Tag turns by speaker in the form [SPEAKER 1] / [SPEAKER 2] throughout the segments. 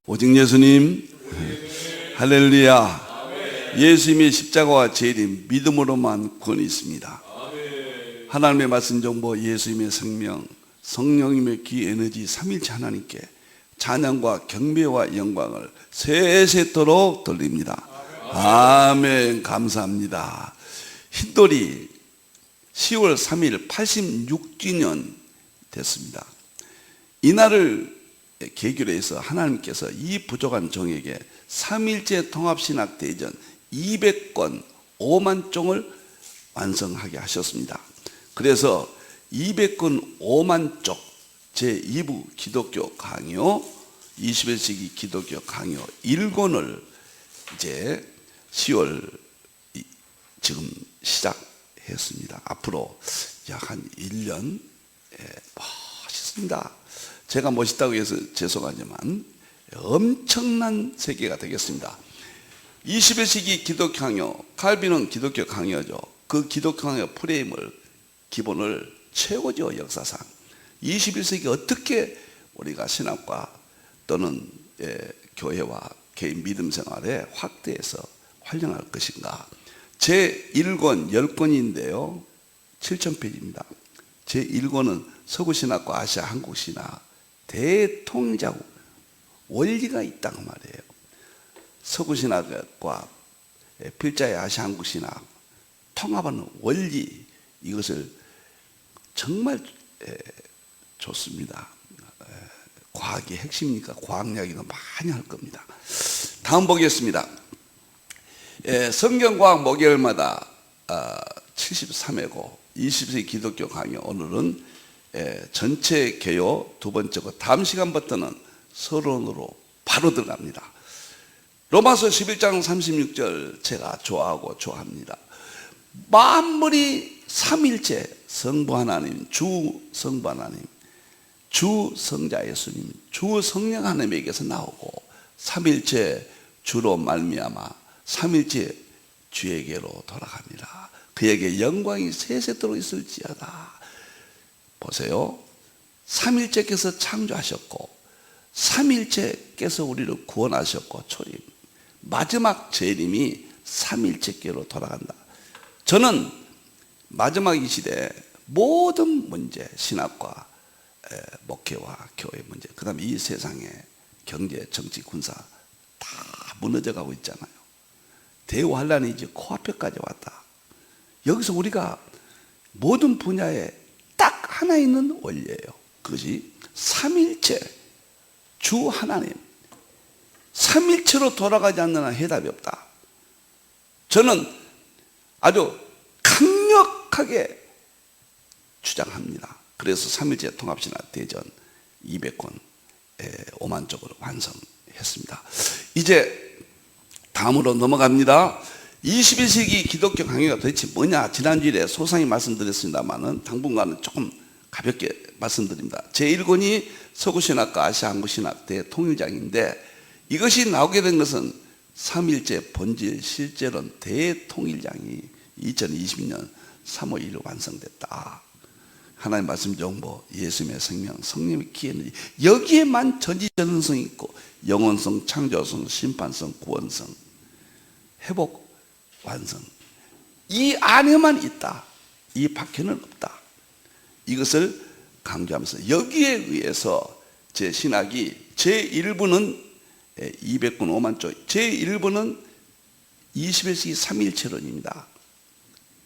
[SPEAKER 1] 오직 예수님, 할렐루야. 예수님의 십자가와 재림, 믿음으로만 구원이 있습니다. 하나님의 말씀 정보, 예수님의 생명, 성령님의 귀 에너지 삼일체 하나님께 찬양과 경배와 영광을 세세토록 돌립니다. 아멘. 감사합니다. 흰돌이 10월 3일 86주년 됐습니다. 이날을 계기로 해서 하나님께서 이 부족한 종에게 삼일째 통합신학 대전 200권 5만 종을 완성하게 하셨습니다. 그래서 200권 5만 쪽 제2부 기독교 강요 21세기 기독교 강요 1권을 이제 10월 지금 시작했습니다. 앞으로 약 한 1년 멋있습니다. 제가 멋있다고 해서 죄송하지만 엄청난 세계가 되겠습니다. 21세기 기독교 강요, 칼빈은 기독교 강요죠. 그 기독교 강요 프레임을 기본을 최고죠. 역사상 21세기 어떻게 우리가 신학과 또는 교회와 개인 믿음 생활에 확대해서 활용할 것인가. 제1권 10권인데요 7000페이지입니다 제1권은 서구신학과 아시아 한국신학 대통일자 원리가 있다고 말이에요. 서구신학과 필자의 아시아 한국신학 통합하는 원리, 이것을 정말 좋습니다. 과학이 핵심이니까 과학 이야기도 많이 할 겁니다. 다음 보겠습니다. 성경과학 목요일마다 73회고 20세기 기독교 강요, 오늘은 전체 개요 두 번째고 다음 시간부터는 서론으로 바로 들어갑니다. 로마서 11장 36절 제가 좋아합니다. 만물이 삼일째 성부 하나님, 주 성부 하나님, 주 성자 예수님, 주 성령 하나님에게서 나오고 삼일째 주로 말미암아 삼일째 주에게로 돌아갑니다. 그에게 영광이 세세토록 있을지어다. 보세요. 삼일째께서 창조하셨고 삼일째께서 우리를 구원하셨고 초림, 마지막 재림이 삼일째께로 돌아간다. 저는 마지막 이 시대에 모든 문제, 신학과 목회와 교회 문제, 그 다음에 이 세상의 경제, 정치, 군사 다 무너져 가고 있잖아요. 대우환란이 이제 코앞에까지 왔다. 여기서 우리가 모든 분야에 딱 하나 있는 원리예요. 그것이 삼일체 주 하나님, 삼일체로 돌아가지 않는 한 해답이 없다. 저는 아주 강력하게 주장합니다. 그래서 삼일체 통합신학 대전 200권 5만 쪽으로 완성했습니다. 이제 다음으로 넘어갑니다. 21세기 기독교 강요가 도대체 뭐냐? 지난주에 소상히 말씀드렸습니다만 당분간은 조금 가볍게 말씀드립니다. 제1권이 서구신학과 아시아 한국신학 대통일장인데 이것이 나오게 된 것은 삼일째 본질 실제론 대통일장이 2020년 3월 1일 완성됐다. 하나님 말씀 정보, 예수님의 생명, 성령의 기회는 여기에만 전지전능성이 있고 영원성, 창조성, 심판성, 구원성, 회복, 완성, 이 안에만 있다. 이 밖에는 없다. 이것을 강조하면서 여기에 의해서 제 신학이 제1부는 200권 5만 쪽, 제1부는 21세기 삼일체론입니다.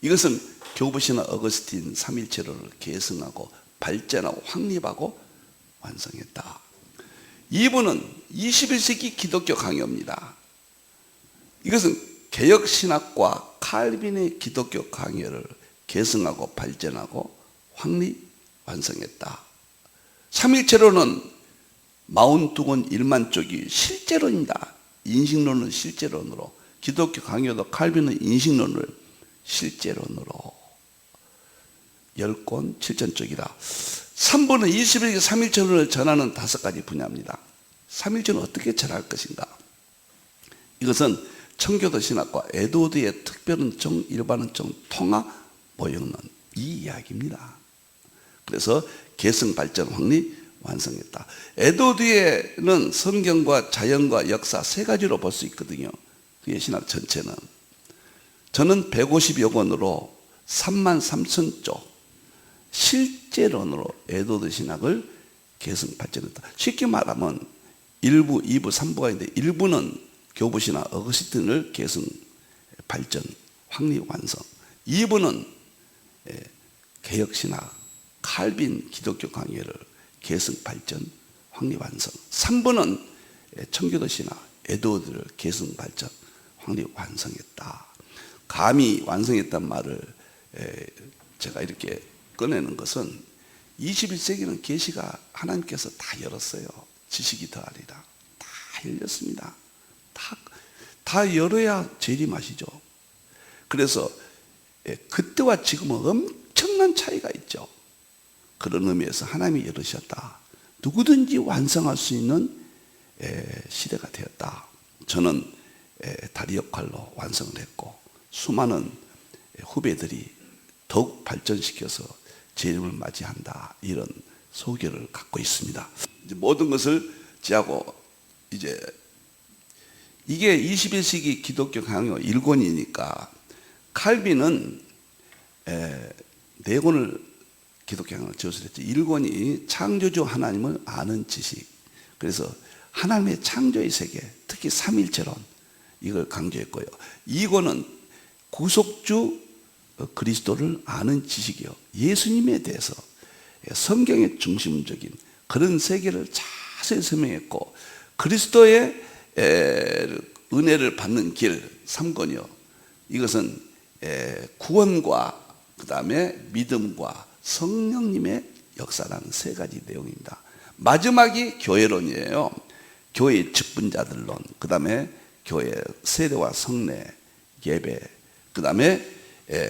[SPEAKER 1] 이것은 교부신학 어거스틴 삼일체론을 계승하고 발전하고 확립하고 완성했다. 2부는 21세기 기독교 강요입니다. 이것은 개혁신학과 칼빈의 기독교 강요를 계승하고 발전하고 확립 완성했다. 삼일체론은 42권 1만 쪽이 실제론이다. 인식론을 실제론으로, 기독교 강요도 칼빈의 인식론을 실제론으로 10권 7천 쪽이다. 3부는 21세기 삼일체론을 전하는 5가지 분야입니다. 삼일체는 어떻게 전할 것인가? 이것은 청교도 신학과 에드워드의 특별은총, 일반은총, 통합, 모형론 이 이야기입니다. 그래서 계승, 발전, 확립, 완성했다. 에도드에는 성경과 자연과 역사 세 가지로 볼 수 있거든요. 그의 신학 전체는. 저는 150여 권으로 33,000쪽 실제론으로 에도드 신학을 계승 발전했다. 쉽게 말하면 1부, 2부, 3부가 있는데 1부는 교부신학 어거스틴을 계승 발전, 확립 완성. 2부는 개혁신학 칼빈 기독교 강의를 계승 발전, 확립 완성. 3부는 청교도 신학 에드워드를 계승 발전, 확립 완성했다. 감히 완성했단 말을 제가 이렇게 꺼내는 것은 21세기는 계시가 하나님께서 다 열었어요. 지식이 더하리라. 다 열렸습니다. 다 열어야 재림하시죠. 그래서 그때와 지금은 엄청난 차이가 있죠. 그런 의미에서 하나님이 열으셨다. 누구든지 완성할 수 있는 시대가 되었다. 저는 다리 역할로 완성을 했고 수많은 후배들이 더욱 발전시켜서 재림을 맞이한다. 이런 소견을 갖고 있습니다. 이제 모든 것을 지하고 이제 이게 21세기 기독교 강요 1권이니까 칼빈은 4권을 기독교 강요를 저술했죠. 1권이 창조주 하나님을 아는 지식. 그래서 하나님의 창조의 세계, 특히 삼일체론 이걸 강조했고요. 2권은 구속주 그리스도를 아는 지식이요. 예수님에 대해서 성경의 중심적인 그런 세계를 자세히 설명했고 그리스도의 은혜를 받는 길 3권이요. 이것은 구원과 그 다음에 믿음과 성령님의 역사라는 세 가지 내용입니다. 마지막이 교회론이에요. 교회의 직분자들론, 그 다음에 교회 세례와 성례, 예배, 그 다음에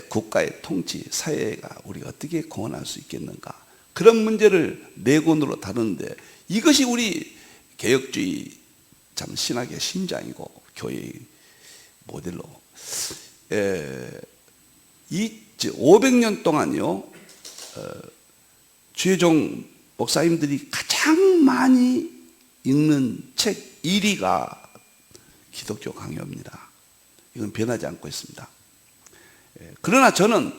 [SPEAKER 1] 국가의 통치, 사회가 우리가 어떻게 공헌할 수 있겠는가. 그런 문제를 4권으로 다루는데 이것이 우리 개혁주의 참 신학의 심장이고 교회의 모델로 500년 동안요 주혜종 목사님들이 가장 많이 읽는 책 1위가 기독교 강요입니다. 이건 변하지 않고 있습니다. 그러나 저는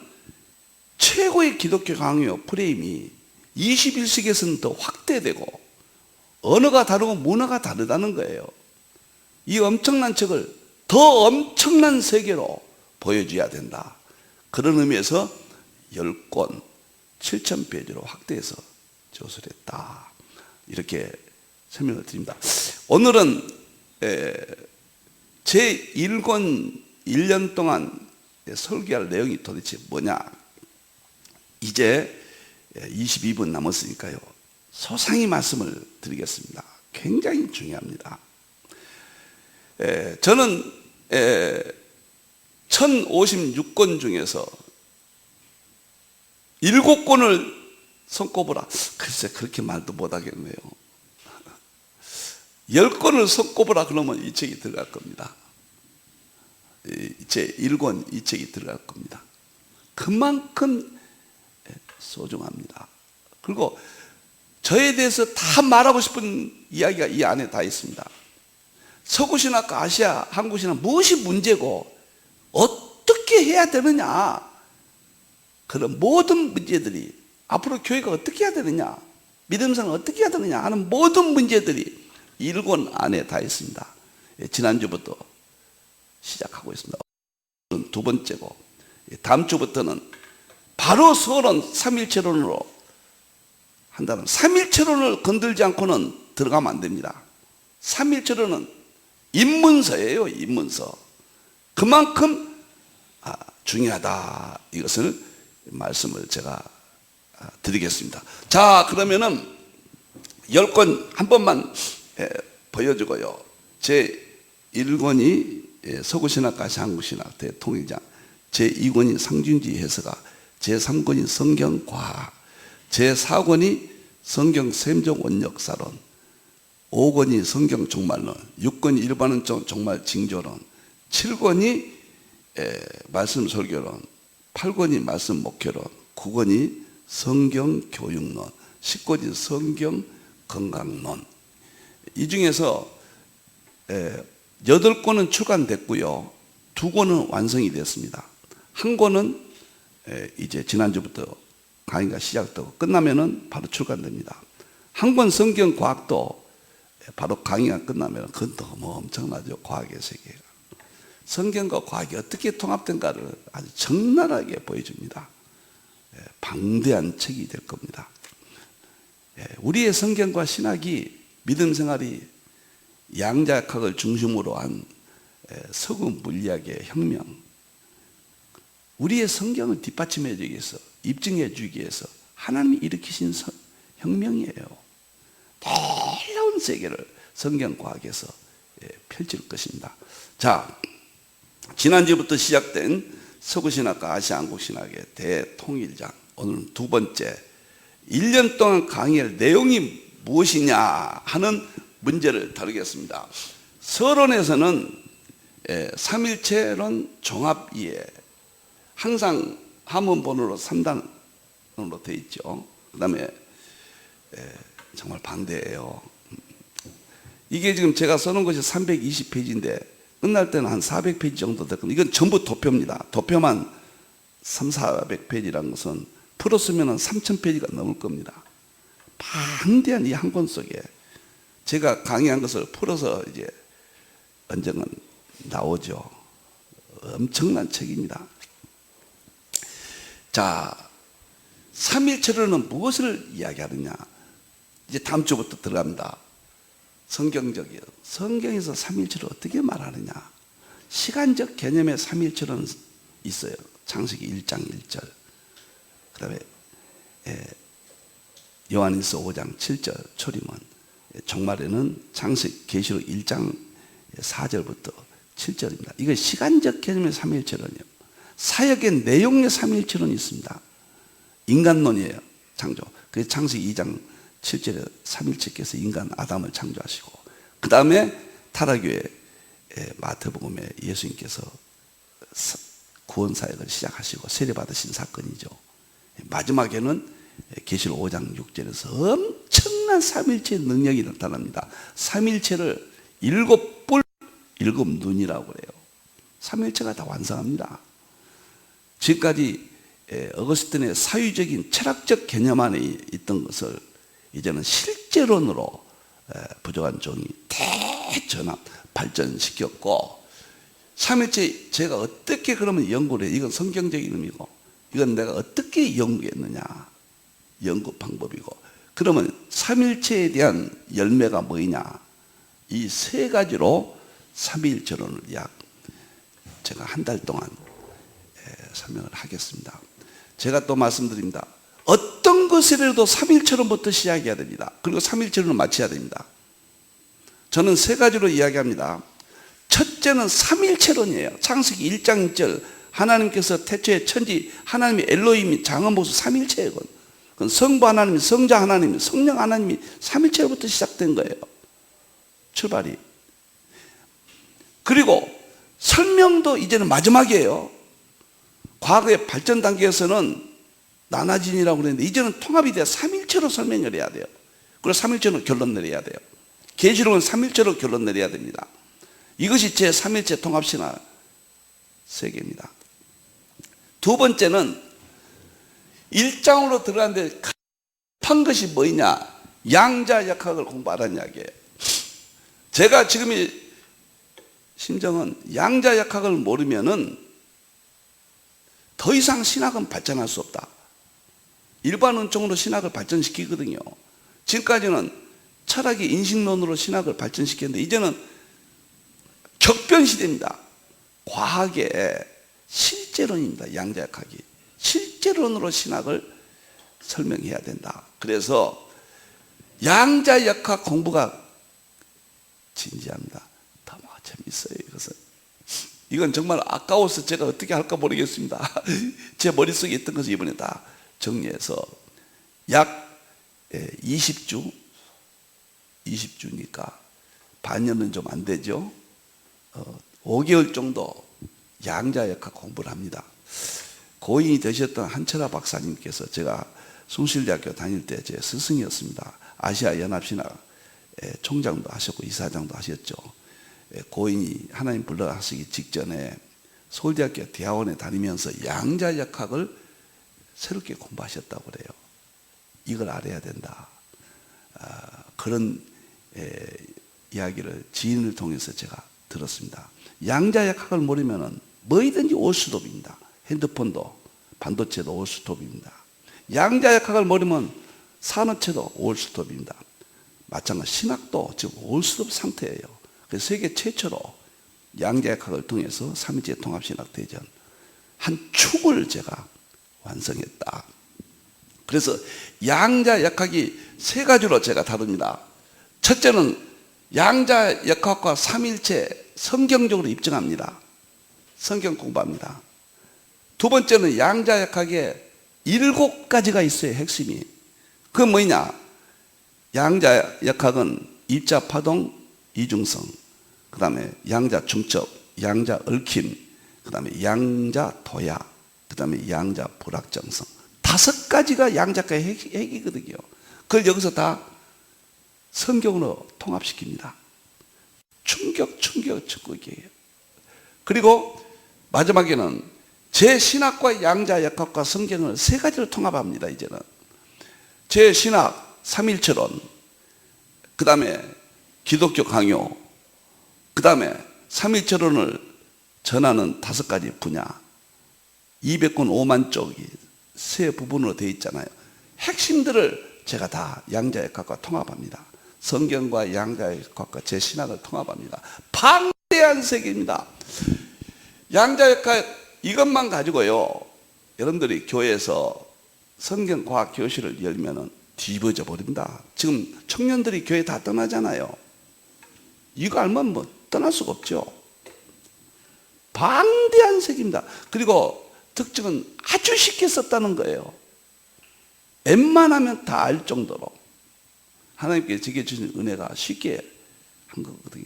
[SPEAKER 1] 최고의 기독교 강요 프레임이 21세기에서는 더 확대되고 언어가 다르고 문화가 다르다는 거예요. 이 엄청난 책을 더 엄청난 세계로 보여줘야 된다. 그런 의미에서 10권 7,000페이지로 확대해서 저술했다. 이렇게 설명을 드립니다. 오늘은 제 1권 1년 동안 설교할 내용이 도대체 뭐냐. 이제 22분 남았으니까요. 소상히 말씀을 드리겠습니다. 굉장히 중요합니다. 저는 1056권 중에서 7권을 손꼽으라. 글쎄 그렇게 말도 못하겠네요. 10권을 손꼽으라 그러면 이 책이 들어갈 겁니다. 제 1권 이 책이 들어갈 겁니다. 그만큼 소중합니다. 그리고 저에 대해서 다 말하고 싶은 이야기가 이 안에 다 있습니다. 서구신학과 아시아 한국신학 무엇이 문제고 어떻게 해야 되느냐, 그런 모든 문제들이 앞으로 교회가 어떻게 해야 되느냐, 믿음생활 어떻게 해야 되느냐 하는 모든 문제들이 1권 안에 다 있습니다. 지난주부터 시작하고 있습니다. 두 번째고 다음 주부터는 바로 서론 3일체론으로 한다면 3일체론을 건들지 않고는 들어가면 안 됩니다. 3일체론은 입문서예요. 입문서. 그만큼 중요하다. 이것을 말씀을 제가 드리겠습니다. 자, 그러면은 10권 한 번만 보여주고요. 제 1권이 서구신학과 한국신학 대통일장, 제 2권이 상준지 해석가, 제 3권이 성경과학, 제 4권이 성경 셈종 원역사론, 5권이 성경 종말론, 6권이 일반은 종말 징조론, 7권이 말씀 설교론, 8권이 말씀 목회론, 9권이 성경 교육론, 10권이 성경 건강론. 이 중에서 8권은 출간됐고요. 2권은 완성이 됐습니다. 한 권은 이제 지난주부터 강의가 시작되고 끝나면은 바로 출간됩니다. 한 권 성경과학도 바로 강의가 끝나면 그건 너무 엄청나죠. 과학의 세계가. 성경과 과학이 어떻게 통합된가를 아주 적나라하게 보여줍니다. 방대한 책이 될 겁니다. 우리의 성경과 신학이 믿음 생활이 양자역학을 중심으로 한 서구 물리학의 혁명, 우리의 성경을 뒷받침해 주기 위해서, 입증해 주기 위해서 하나님이 일으키신 혁명이에요. 놀라운 세계를 성경과학에서 펼칠 것입니다. 자, 지난주부터 시작된 서구신학과 아시아한국신학의 대통일장, 오늘은 두 번째, 1년 동안 강의할 내용이 무엇이냐 하는 문제를 다루겠습니다. 서론에서는 삼일체론 종합이해, 항상 함원본으로 3단으로 되어 있죠. 그 다음에 정말 반대예요. 이게 지금 제가 써놓은 것이 320페이지인데 끝날 때는 한 400페이지 정도 됐거든요. 이건 전부 도표입니다. 도표만 300~400페이지라는 것은 풀었으면 3000페이지가 넘을 겁니다. 방대한 이 한 권 속에 제가 강의한 것을 풀어서 이제 언젠간 나오죠. 엄청난 책입니다. 자, 삼일체론은 무엇을 이야기하느냐? 이제 다음 주부터 들어갑니다. 성경적이에요. 성경에서 삼일체를 어떻게 말하느냐? 시간적 개념의 삼일체론은 있어요. 창세기 1장 1절. 그 다음에 요한일서 5장 7절 초림은, 종말에는 창세기 계시록 1장 4절부터 7절입니다. 이거 시간적 개념의 삼일체론이에요. 사역의 내용의 삼일체론이 있습니다. 인간론이에요. 창조. 그게 창세기 2장 7절에 삼일체께서 인간 아담을 창조하시고, 그 다음에 타락교회 마태복음에 예수님께서 구원사역을 시작하시고 세례받으신 사건이죠. 마지막에는 계시록 5장 6절에서 엄청난 삼일체의 능력이 나타납니다. 삼일체를 7뿔 7눈이라고 그래요. 삼일체가 다 완성합니다. 지금까지 어거스틴의 사유적인 철학적 개념 안에 있던 것을 이제는 실제론으로 부족한 종이 대전환 발전시켰고, 삼일체 제가 어떻게 그러면 연구를 해요? 이건 성경적인 의미고, 이건 내가 어떻게 연구했느냐, 연구 방법이고, 그러면 삼일체에 대한 열매가 뭐냐? 이 세 가지로 삼일체론을 제가 한 달 동안 설명을 하겠습니다. 제가 또 말씀드립니다. 어떤 것이라도 삼일체론부터 시작해야 됩니다. 그리고 삼일체론을 마쳐야 됩니다. 저는 세 가지로 이야기합니다. 첫째는 삼일체론이에요. 창세기 1장 1절, 하나님께서 태초에 천지, 하나님이 엘로힘이 장엄보수 삼일체예요. 그건 성부 하나님이, 성자 하나님이, 성령 하나님이 삼일체로부터 시작된 거예요. 출발이. 그리고 설명도 이제는 마지막이에요. 과거의 발전 단계에서는 나나진이라고 그랬는데 이제는 통합이 돼야 삼일체로 설명을 해야 돼요. 그리고 삼일체로 결론 내려야 돼요. 계시록은 삼일체로 결론 내려야 됩니다. 이것이 제 삼일체 통합신화 세계입니다. 두 번째는 1장으로 들어갔는데 한 것이 뭐냐? 양자역학을 공부하라는 이야기예요. 제가 지금 심정은 양자역학을 모르면은 더 이상 신학은 발전할 수 없다. 일반 원칙으로 신학을 발전시키거든요. 지금까지는 철학이 인식론으로 신학을 발전시켰는데 이제는 격변시대입니다. 과학의 실제론입니다. 양자역학이. 실제론으로 신학을 설명해야 된다. 그래서 양자역학 공부가 진지합니다. 더 재밌어요. 이건 정말 아까워서 제가 어떻게 할까 모르겠습니다. 제 머릿속에 있던 것을 이번에 다 정리해서 약 20주니까 반년은 좀 안 되죠. 5개월 정도 양자역학 공부를 합니다. 고인이 되셨던 한철아 박사님께서, 제가 숭실대학교 다닐 때 제 스승이었습니다. 아시아 연합신학 총장도 하셨고 이사장도 하셨죠. 고인이 하나님 불러 하시기 직전에 서울대학교 대학원에 다니면서 양자역학을 새롭게 공부하셨다고 그래요. 이걸 알아야 된다. 그런 이야기를 지인을 통해서 제가 들었습니다. 양자역학을 모르면 뭐이든지 올스톱입니다. 핸드폰도 반도체도 올스톱입니다. 양자역학을 모르면 산업체도 올스톱입니다. 마찬가지 신학도 지금 올스톱 상태예요. 그래서 세계 최초로 양자역학을 통해서 3.1제 통합신학대전 한 축을 제가 완성했다. 그래서 양자역학이 세 가지로 제가 다룹니다. 첫째는 양자역학과 3.1제 성경적으로 입증합니다. 성경 공부합니다. 두 번째는 양자역학에 7가지가 있어요. 핵심이. 그건 뭐냐? 양자역학은 입자파동, 이중성, 그 다음에 양자중첩, 양자얽힘, 그 다음에 양자도야, 그 다음에 양자불확정성. 5가지가 양자역학의 핵이거든요. 그걸 여기서 다 성경으로 통합시킵니다. 충격이에요. 그리고 마지막에는 제 신학과 양자역학과 성경을 3가지를 통합합니다. 이제는 제 신학 3.1처론, 그 다음에 기독교 강요, 그 다음에 3.1처론을 전하는 5가지 분야, 200권 5만 쪽이 세 부분으로 되어 있잖아요. 핵심들을 제가 다 양자역학과 통합합니다. 성경과 양자역학과 제 신학을 통합합니다. 방대한 세계입니다. 양자역학 이것만 가지고요, 여러분들이 교회에서 성경과학 교실을 열면은 뒤집어져 버립니다. 지금 청년들이 교회 다 떠나잖아요. 이거 알면 뭐 떠날 수가 없죠. 방대한 세계입니다. 그리고 특징은 아주 쉽게 썼다는 거예요. 웬만하면 다 알 정도로 하나님께 제게 주신 은혜가 쉽게 한 거거든요.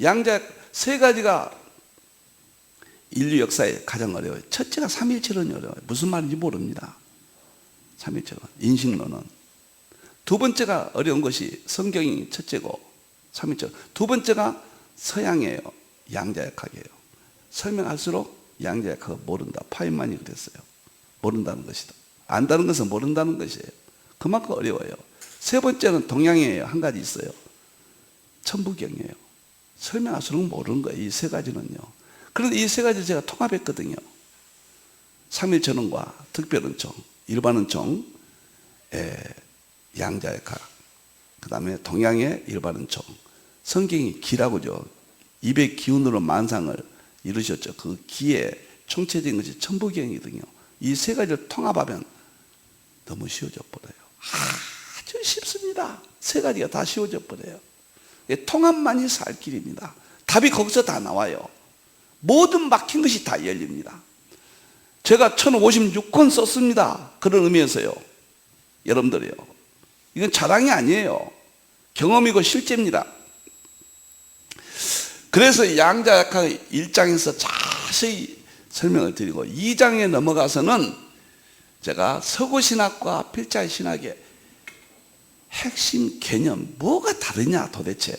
[SPEAKER 1] 양자역 3가지가 인류 역사에 가장 어려워요. 첫째가 3.1처론이 어려워요. 무슨 말인지 모릅니다. 3.1처론, 인식론은. 두 번째가 어려운 것이 성경이 첫째고 3.1처론. 두 번째가 서양이에요. 양자역학이에요. 설명할수록 양자역학을 모른다. 파인만이 그랬어요. 모른다는 것이다. 안다는 것은 모른다는 것이에요. 그만큼 어려워요. 세 번째는 동양이에요. 한 가지 있어요. 천부경이에요. 설명할수록 모르는 거예요. 이 3가지는요. 그런데 이 3가지를 제가 통합했거든요. 3.1처론과 특별은총, 일반은총, 양자역학, 그 다음에 동양의 일반은총. 성경이 기라고죠. 입의 기운으로 만상을 이루셨죠. 그 기의 총체적인 것이 천부경이거든요. 이 3가지를 통합하면 너무 쉬워져 버려요. 아주 쉽습니다. 3가지가 다 쉬워져 버려요. 통합만이 살 길입니다. 답이 거기서 다 나와요. 모든 막힌 것이 다 열립니다. 제가 1056권 썼습니다. 그런 의미에서요. 여러분들이요. 이건 자랑이 아니에요. 경험이고 실제입니다. 그래서 양자역학 1장에서 자세히 설명을 드리고 2장에 넘어가서는 제가 서구신학과 필자의 신학의 핵심 개념, 뭐가 다르냐 도대체.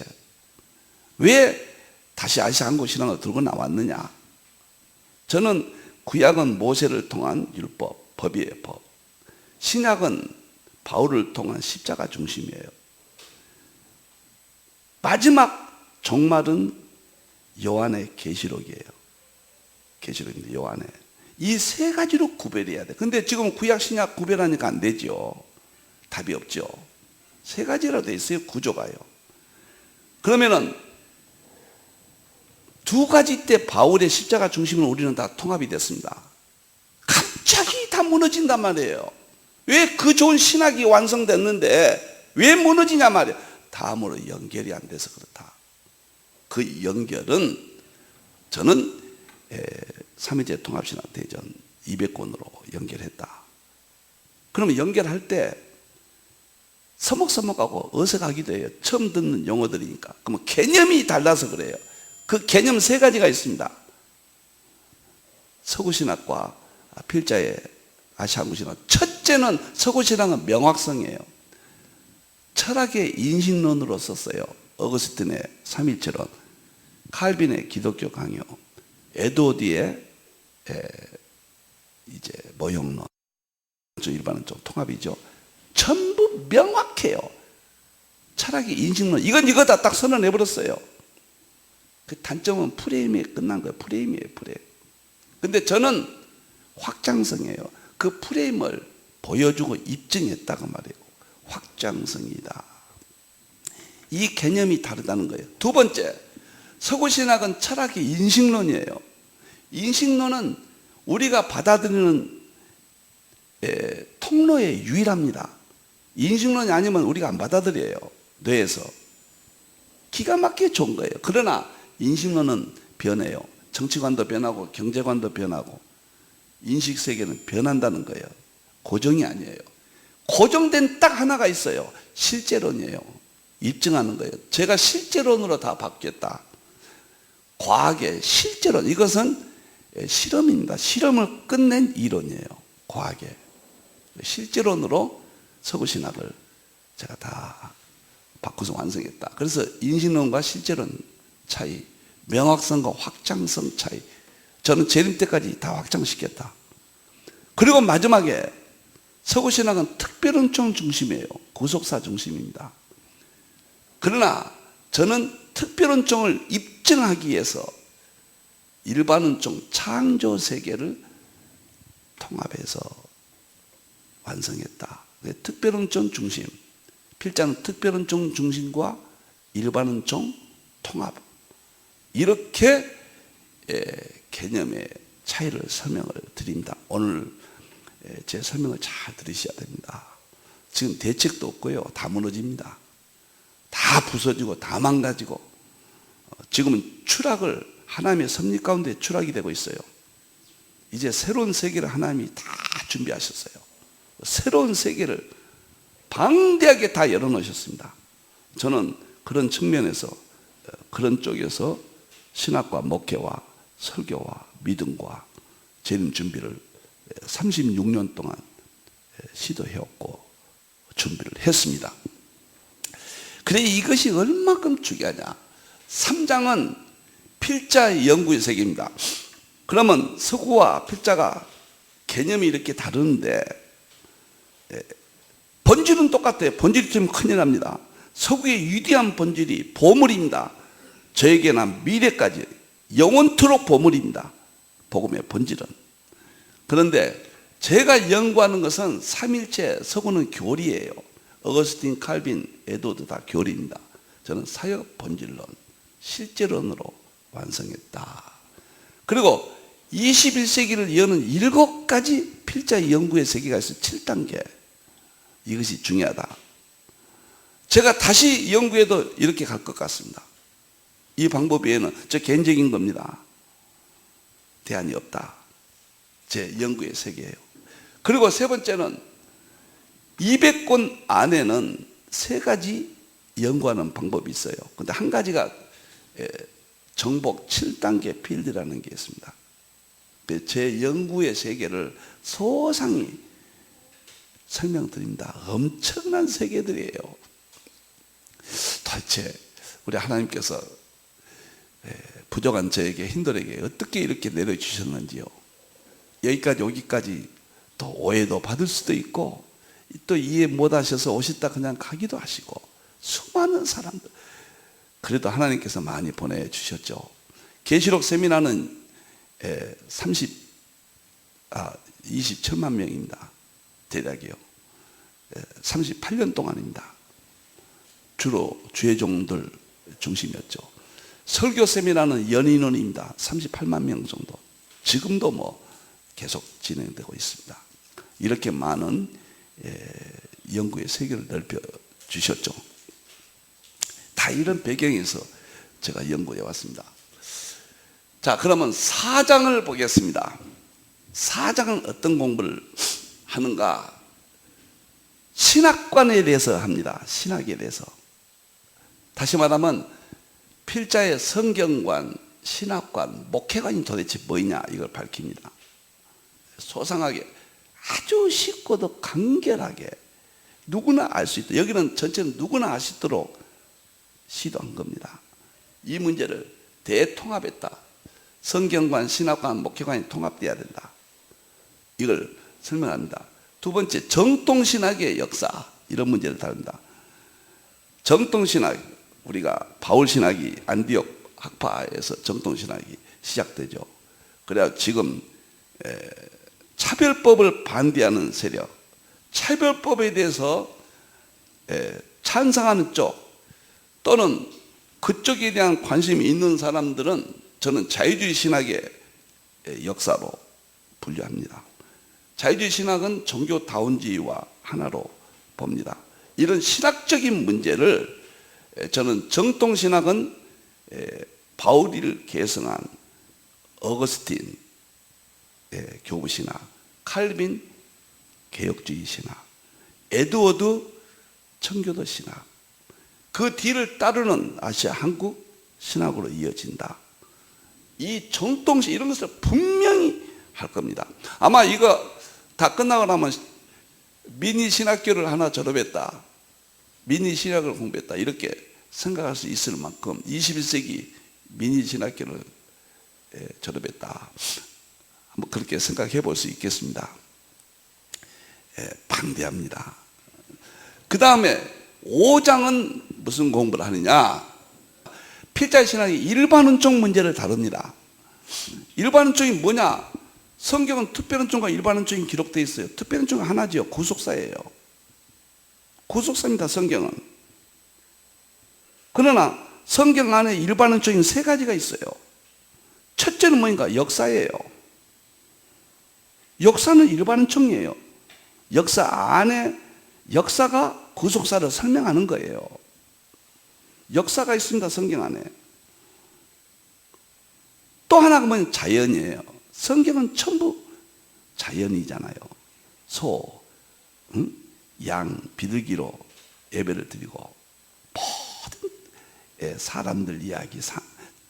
[SPEAKER 1] 왜 다시 아시아 한국 신학을 들고 나왔느냐. 저는 구약은 모세를 통한 율법, 법이에요. 법. 신약은 바울을 통한 십자가 중심이에요. 마지막 종말은 요한의 계시록이에요. 계시록인데 요한의. 이 3가지로 구별해야 돼. 근데 지금 구약 신약 구별하니까 안 되죠. 답이 없죠. 3가지로 돼 있어요. 구조가요. 그러면은 2가지 때 바울의 십자가 중심은 우리는 다 통합이 됐습니다. 갑자기 다 무너진단 말이에요. 왜 그 좋은 신학이 완성됐는데 왜 무너지냐 말이에요. 다음으로 연결이 안 돼서 그렇다. 그 연결은 저는 3.1제 통합신학대전 200권으로 연결했다. 그러면 연결할 때 서먹서먹하고 어색하기도 해요. 처음 듣는 용어들이니까. 그러면 개념이 달라서 그래요. 그 개념 3가지가 있습니다. 서구신학과 필자의 아시아 한국신학. 첫째는 서구신학은 명확성이에요. 철학의 인식론으로 썼어요. 어거스틴의 삼일체론, 칼빈의 기독교 강요, 에드워드의 이제 모형론, 일반은 좀 통합이죠. 전부 명확해요. 철학의 인식론, 이건 이거다 딱 선언해버렸어요. 그 단점은 프레임에 끝난 거예요. 프레임이에요, 프레임. 근데 저는 확장성이에요. 그 프레임을 보여주고 입증했다고 말해요. 확장성이다. 이 개념이 다르다는 거예요. 두 번째, 서구신학은 철학의 인식론이에요. 인식론은 우리가 받아들이는 통로에 유일합니다. 인식론이 아니면 우리가 안 받아들여요. 뇌에서. 기가 막히게 좋은 거예요. 그러나 인식론은 변해요. 정치관도 변하고 경제관도 변하고 인식세계는 변한다는 거예요. 고정이 아니에요. 고정된 딱 하나가 있어요. 실제론이에요. 입증하는 거예요. 제가 실제론으로 다 바뀌었다. 과학의 실제론, 이것은 실험입니다. 실험을 끝낸 이론이에요. 과학의 실제론으로 서구신학을 제가 다 바꿔서 완성했다. 그래서 인식론과 실제론 차이, 명확성과 확장성 차이, 저는 재림 때까지 다 확장시켰다. 그리고 마지막에 서구신학은 특별은총 중심이에요. 구속사 중심입니다. 그러나 저는 특별은총을 입증하기 위해서 일반은총 창조세계를 통합해서 완성했다. 특별은총 중심, 필자는 특별은총 중심과 일반은총 통합, 이렇게 개념의 차이를 설명을 드립니다. 오늘 제 설명을 잘 들으셔야 됩니다. 지금 대책도 없고요. 다 무너집니다. 다 부서지고 다 망가지고, 지금은 추락을, 하나님의 섭리 가운데 추락이 되고 있어요. 이제 새로운 세계를 하나님이 다 준비하셨어요. 새로운 세계를 방대하게 다 열어놓으셨습니다. 저는 그런 측면에서, 그런 쪽에서 신학과 목회와 설교와 믿음과 재림 준비를 36년 동안 시도해왔고 준비를 했습니다. 그래, 이것이 얼마큼 중요하냐. 3장은 필자 연구의 세계입니다. 그러면 서구와 필자가 개념이 이렇게 다르는데 본질은 똑같아요. 본질이 틀리면 큰일 납니다. 서구의 위대한 본질이 보물입니다. 저에게나 미래까지 영원토록 보물입니다. 복음의 본질은. 그런데 제가 연구하는 것은 삼일체, 서구는 교리예요. 어거스틴, 칼빈, 에드워드 다 교리입니다. 저는 사역 본질론, 실제론으로 완성했다. 그리고 21세기를 여는 7가지 필자 연구의 세계가 있어요. 7단계. 이것이 중요하다. 제가 다시 연구해도 이렇게 갈 것 같습니다. 이 방법 외에는 저 개인적인 겁니다. 대안이 없다. 제 연구의 세계예요. 그리고 세 번째는 200권 안에는 3가지 연구하는 방법이 있어요. 근데 한 가지가 정복 7단계 필드라는 게 있습니다. 제 연구의 세계를 소상히 설명드립니다. 엄청난 세계들이에요. 도대체 우리 하나님께서 부족한 저에게, 힌들에게 어떻게 이렇게 내려주셨는지요. 여기까지 오기까지 또 오해도 받을 수도 있고, 또 이해 못하셔서 오셨다 그냥 가기도 하시고, 수많은 사람들, 그래도 하나님께서 많이 보내주셨죠. 계시록 세미나는 27만 명입니다. 대략이요. 38년 동안입니다. 주로 주의 종들 중심이었죠. 설교 세미나는 연인원입니다. 38만 명 정도. 지금도 뭐 계속 진행되고 있습니다. 이렇게 많은 연구의 세계를 넓혀 주셨죠. 다 이런 배경에서 제가 연구해 왔습니다. 자, 그러면 4장을 보겠습니다. 4장은 어떤 공부를 하는가? 신학관에 대해서 합니다. 신학에 대해서. 다시 말하면 필자의 성경관, 신학관, 목회관이 도대체 뭐냐, 이걸 밝힙니다. 소상하게, 아주 쉽고도 간결하게 누구나 알 수 있다. 여기는 전체는 누구나 알 수 있도록 시도한 겁니다. 이 문제를 대통합했다. 성경관, 신학관, 목회관이 통합돼야 된다. 이걸 설명합니다. 두 번째, 정통신학의 역사. 이런 문제를 다룬다. 정통신학, 우리가 바울신학이 안디옥 학파에서 정통신학이 시작되죠. 그래야 지금 차별법을 반대하는 세력, 차별법에 대해서 찬성하는 쪽 또는 그쪽에 대한 관심이 있는 사람들은 저는 자유주의 신학의 역사로 분류합니다. 자유주의 신학은 종교다원주의와 하나로 봅니다. 이런 신학적인 문제를 저는 정통신학은 바울이를 계승한 어거스틴 교부신학, 칼빈 개혁주의 신학, 에드워드 청교도 신학, 그 뒤를 따르는 아시아 한국 신학으로 이어진다. 이 정통신 이런 것을 분명히 할 겁니다. 아마 이거 다 끝나고 나면 미니 신학교를 하나 졸업했다, 미니 신학을 공부했다, 이렇게 생각할 수 있을 만큼 21세기 미니 신학교를 졸업했다, 한번 그렇게 생각해 볼 수 있겠습니다. 반대합니다. 그 다음에 5장은 무슨 공부를 하느냐? 필자의 신학이 일반론적 문제를 다룹니다. 일반론적이 뭐냐? 성경은 특별론적과 일반론적이 기록되어 있어요. 특별론적은 하나지요. 구속사예요. 구속사입니다, 성경은. 그러나 성경 안에 일반론적인 세 가지가 있어요. 첫째는 뭐인가? 역사예요. 역사는 일반론적이에요. 역사 안에, 역사가 구속사를 설명하는 거예요. 역사가 있습니다, 성경 안에. 또 하나가 뭐냐면 자연이에요. 성경은 전부 자연이잖아요. 소, 양, 비둘기로 예배를 드리고 모든 사람들 이야기,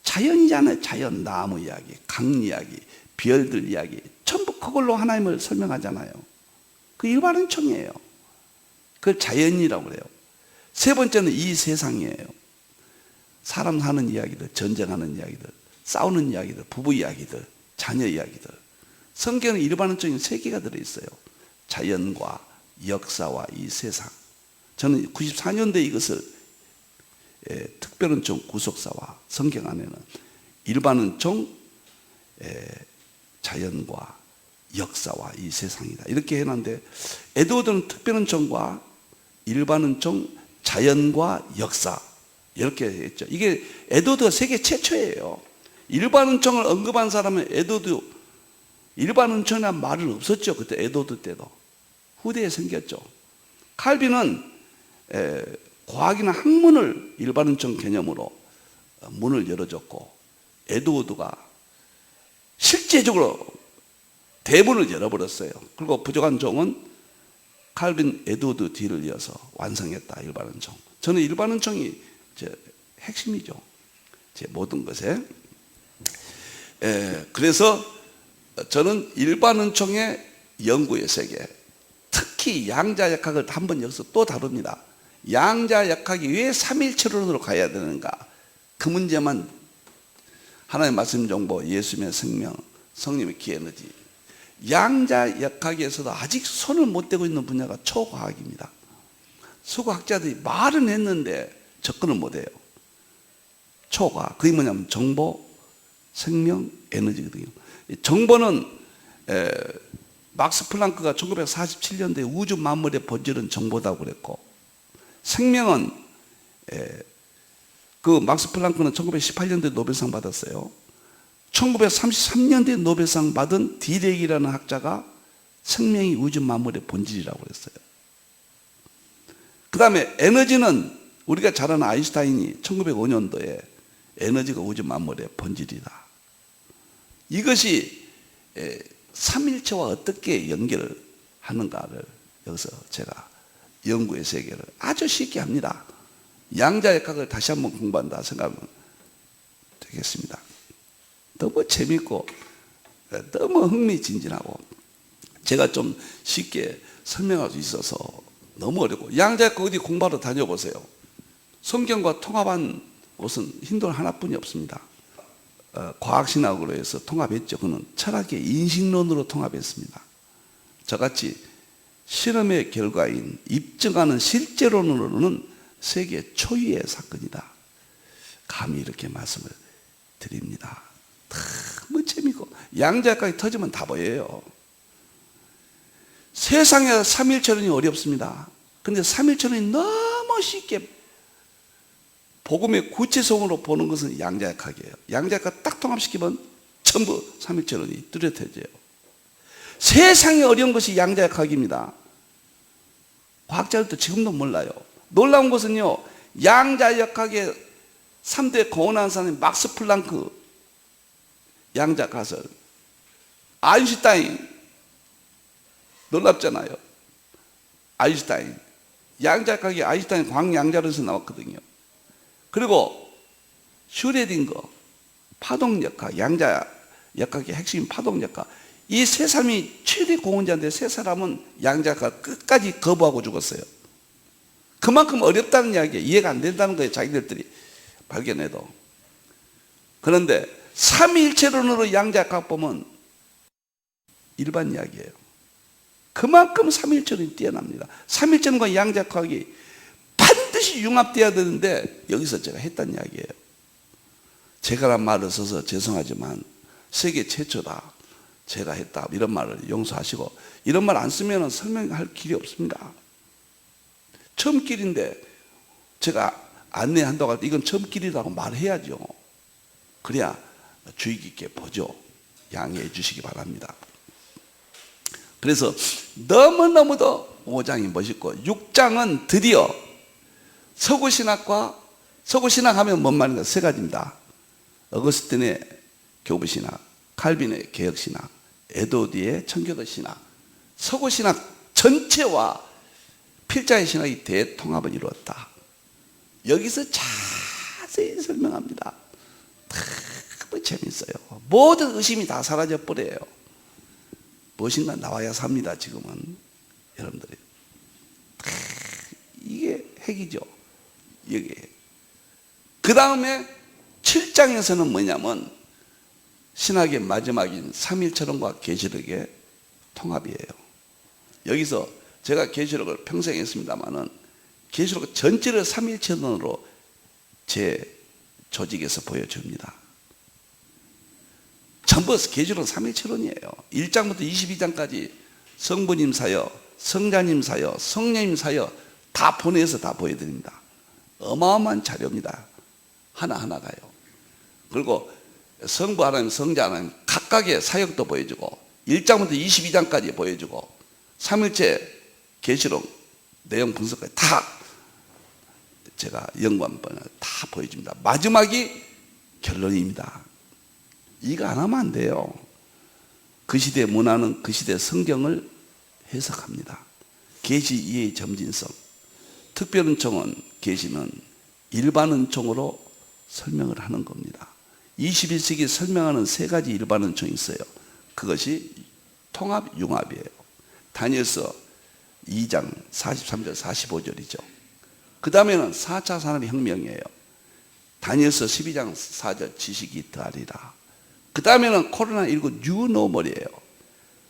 [SPEAKER 1] 자연이잖아요. 자연, 나무 이야기, 강 이야기, 별들 이야기, 전부 그걸로 하나님을 설명하잖아요. 그 일반론적이에요. 그걸 자연이라고 그래요. 세 번째는 이 세상이에요. 사람 사는 이야기들, 전쟁하는 이야기들, 싸우는 이야기들, 부부 이야기들, 자녀 이야기들. 성경은 일반론적인 세 개가 들어있어요. 자연과 역사와 이 세상. 저는 94년도에 이것을 특별론적 구속사와 성경 안에는 일반론적 자연과 역사와 이 세상이다, 이렇게 해놨는데, 에드워드는 특별론적과 일반론적, 자연과 역사 이렇게 했죠. 이게 에드워드가 세계 최초예요. 일반론적을 언급한 사람은 에드워드, 일반론적이라는 말은 없었죠. 그때 에드워드 때도. 후대에 생겼죠. 칼빈은 과학이나 학문을 일반론적 개념으로 문을 열어줬고, 에드워드가 실제적으로 대문을 열어버렸어요. 그리고 부족한 종은 칼빈, 에드워드 뒤를 이어서 완성했다, 일반론적. 저는 일반론적이 제 핵심이죠, 제 모든 것에. 그래서 저는 일반론적의 연구의 세계, 특히 양자역학을 한번 여기서 또 다룹니다. 양자역학이 왜 삼일체론으로 가야 되는가? 그 문제만, 하나님의 말씀 정보, 예수님의 생명, 성령의 기에너지, 양자역학에서도 아직 손을 못 대고 있는 분야가 초과학입니다. 수고학자들이 말은 했는데 접근을 못 해요. 초과학, 그게 뭐냐면 정보, 생명, 에너지거든요. 정보는 막스 플랑크가 1947년도에 우주 만물의 본질은 정보다고 그랬고, 생명은 그 막스 플랑크는 1918년도에 노벨상 받았어요. 1933년도에 노벨상 받은 디렉이라는 학자가 생명이 우주 만물의 본질이라고 그랬어요. 그 다음에 에너지는 우리가 잘 아는 아인슈타인이 1905년도에 에너지가 우주 만물의 본질이다, 이것이 삼일체와 어떻게 연결을 하는가를 여기서 제가 연구의 세계를 아주 쉽게 합니다. 양자역학을 다시 한번 공부한다 생각하면 되겠습니다. 너무 재밌고 너무 흥미진진하고 제가 좀 쉽게 설명할 수 있어서 너무 어렵고 양자역학 어디 공부하러 다녀보세요. 성경과 통합한 곳은 힌두는 하나뿐이 없습니다. 과학신학으로 해서 통합했죠. 그는 철학의 인식론으로 통합했습니다. 저같이 실험의 결과인 입증하는 실제론으로는 세계 초유의 사건이다. 감히 이렇게 말씀을 드립니다. 너무 재미있고 양자역학이 터지면 다 보여요. 세상에 삼일체론이 어렵습니다. 근데 삼일체론이 너무 쉽게 복음의 구체성으로 보는 것은 양자역학이에요. 양자역학 딱 통합시키면 전부 삼일체론이 뚜렷해져요. 세상에 어려운 것이 양자역학입니다. 과학자들도 지금도 몰라요. 놀라운 것은요, 양자역학의 3대 공헌한 사람이 막스 플랑크, 양자가설, 아인슈타인, 놀랍잖아요. 아인슈타인, 양자역학이 아인슈타인 광양자로서 나왔거든요. 그리고 슈레딩거, 파동역학, 양자역학의 핵심 파동역학, 이 세 사람이 최대 공헌자인데 세 사람은 양자역학 끝까지 거부하고 죽었어요. 그만큼 어렵다는 이야기예요. 이해가 안 된다는 거예요. 자기들이 발견해도. 그런데 삼위일체론으로 양자역학 보면 일반 이야기예요. 그만큼 삼위일체론이 뛰어납니다. 삼위일체론과 양자역학이 반드시 융합되어야 되는데 여기서 제가 했단 이야기예요. 제가란 말을 써서 죄송하지만 세계 최초다. 제가 했다. 이런 말을 용서하시고, 이런 말 안 쓰면 설명할 길이 없습니다. 처음 길인데 제가 안내한다고 할 때 이건 처음 길이라고 말해야죠. 그래야 주의 깊게 보죠. 양해해 주시기 바랍니다. 그래서 너무너무도 5장이 멋있고 6장은 드디어 서구신학과, 서구신학 하면 뭔 말인가? 세 가지입니다. 어거스틴의 교부신학, 칼빈의 개혁신학, 에드워드의 청교도신학, 서구신학 전체와 필자의 신학이 대통합을 이루었다. 여기서 자세히 설명합니다. 너무 재밌어요. 모든 의심이 다 사라져버려요. 무엇인가 나와야 삽니다. 지금은 여러분들이 이게 핵이죠. 여기. 그 다음에 7장에서는 뭐냐면 신학의 마지막인 삼일체론과 계시록의 통합이에요. 여기서 제가 계시록을 평생 했습니다마는 계시록 전체를 삼일체론으로 제 조직에서 보여줍니다. 전부 계시록은 삼일체론이에요. 1장부터 22장까지 성부님 사역, 성자님 사역, 성령님 사역 다 보내서 다 보여드립니다. 어마어마한 자료입니다. 하나하나가요. 그리고 성부 하나님, 성자 하나님 각각의 사역도 보여주고 1장부터 22장까지 보여주고 삼일체 계시록 내용 분석까지 다 제가 연구한번을 다 보여줍니다. 마지막이 결론입니다. 이거 안 하면 안 돼요. 그 시대 문화는 그 시대 성경을 해석합니다. 계시 이해의 점진성. 특별은총은 계시는 일반은총으로 설명을 하는 겁니다. 21세기 설명하는 세 가지 일반은총이 있어요. 그것이 통합, 융합이에요. 다니엘서 2장 43절 45절이죠. 그 다음에는 4차 산업혁명이에요. 다니엘서 12장 4절 지식이 더하리라. 그 다음에는 코로나19 뉴노멀이에요.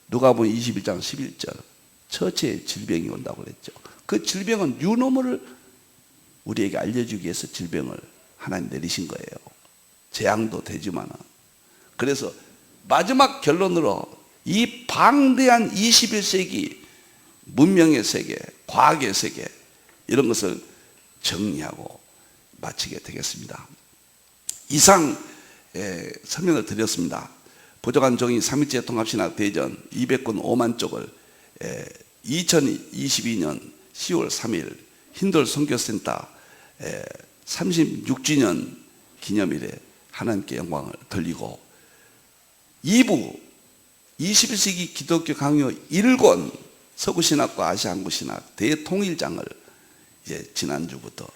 [SPEAKER 1] 누가복음 21장 11절 처치의 질병이 온다고 그랬죠. 그 질병은 뉴노멀을 우리에게 알려주기 위해서 질병을 하나님 내리신 거예요. 재앙도 되지만. 그래서 마지막 결론으로 이 방대한 21세기 문명의 세계, 과학의 세계 이런 것을 정리하고 마치게 되겠습니다. 이상 설명을 드렸습니다. 부족한 종이 삼일체 통합신학 대전 200권 5만 쪽을 2022년 10월 3일 힌돌 선교센터 36주년 기념일에 하나님께 영광을 돌리고 2부 21세기 기독교 강요 1권 서구신학과 아시아한국신학 대통일장을 이제 지난주부터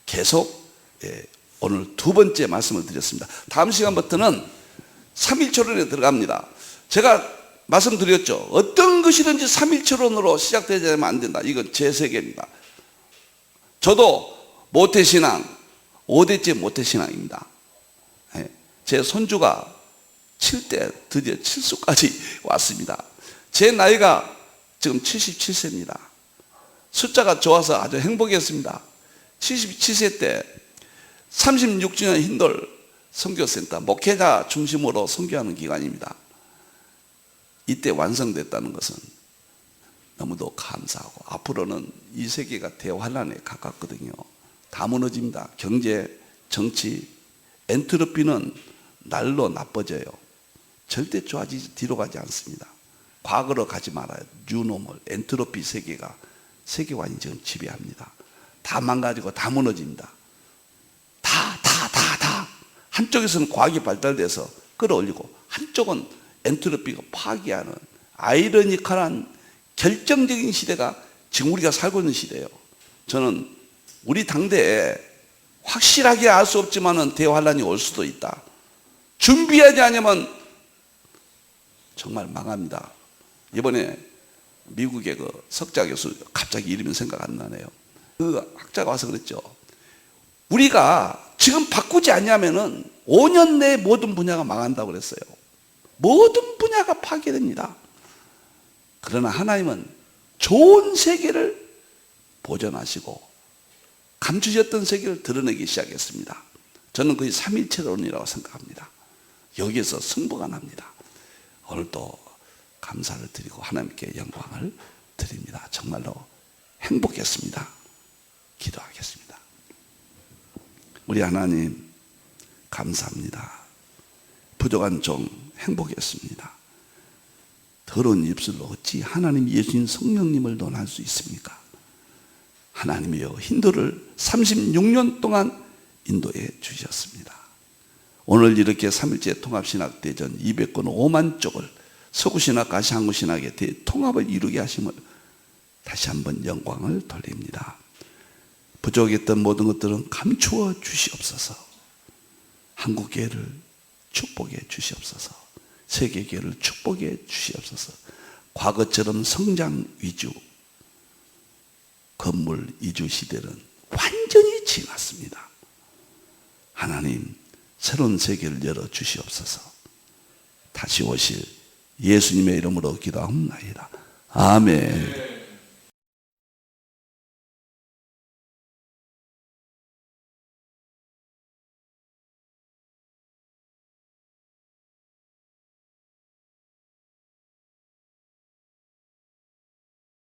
[SPEAKER 1] 계속 오늘 두 번째 말씀을 드렸습니다. 다음 시간부터는 삼일체론에 들어갑니다. 제가 말씀드렸죠. 어떤 것이든지 삼일체론으로 시작되지 않으면 안 된다. 이건 제 세계입니다. 저도 모태신앙, 5대째 모태신앙입니다. 제 손주가 7대 드디어 칠수까지 왔습니다. 제 나이가 지금 77세입니다. 숫자가 좋아서 아주 행복했습니다. 77세 때 36주년 hin돌 선교센터 목회자 중심으로 선교하는 기간입니다. 이때 완성됐다는 것은 너무도 감사하고, 앞으로는 이 세계가 대환란에 가깝거든요. 다 무너집니다. 경제, 정치, 엔트로피는 날로 나빠져요. 절대 좋아지지, 뒤로 가지 않습니다. 과거로 가지 말아요. 뉴노멀, 엔트로피 세계가 세계관이 지금 지배합니다. 다 망가지고 다 무너집니다. 다. 한쪽에서는 과학이 발달돼서 끌어올리고, 한쪽은 엔트로피가 파괴하는 아이러니컬한 결정적인 시대가 지금 우리가 살고 있는 시대예요. 저는 우리 당대에 확실하게 알 수 없지만은 대환란이 올 수도 있다. 준비하지 않으면 정말 망합니다. 이번에 미국의 그 석자 교수, 갑자기 이름이 생각 안 나네요. 그 학자가 와서 그랬죠. 우리가 지금 바꾸지 않냐면은 5년 내에 모든 분야가 망한다고 그랬어요. 모든 분야가 파괴됩니다. 그러나 하나님은 좋은 세계를 보존하시고 감추셨던 세계를 드러내기 시작했습니다. 저는 거의 삼일체론이라고 생각합니다. 여기에서 승부가 납니다. 오늘도 감사를 드리고 하나님께 영광을 드립니다. 정말로 행복했습니다. 기도하겠습니다. 우리 하나님 감사합니다. 부족한 종 행복했습니다. 더러운 입술로 어찌 하나님, 예수님, 성령님을 논할 수 있습니까? 하나님이여, 힌도를 36년 동안 인도해 주셨습니다. 오늘 이렇게 3일째 통합신학대전 200권 5만 쪽을 서구신학과 한국신학의 대통합을 이루게 하심을 다시 한번 영광을 돌립니다. 부족했던 모든 것들은 감추어 주시옵소서. 한국교회를 축복해 주시옵소서. 세계교회를 축복해 주시옵소서. 과거처럼 성장 위주, 건물 이주 시대는 완전히 지났습니다. 하나님, 새로운 세계를 열어 주시옵소서. 다시 오실 예수님의 이름으로 기도하옵나이다. 아멘.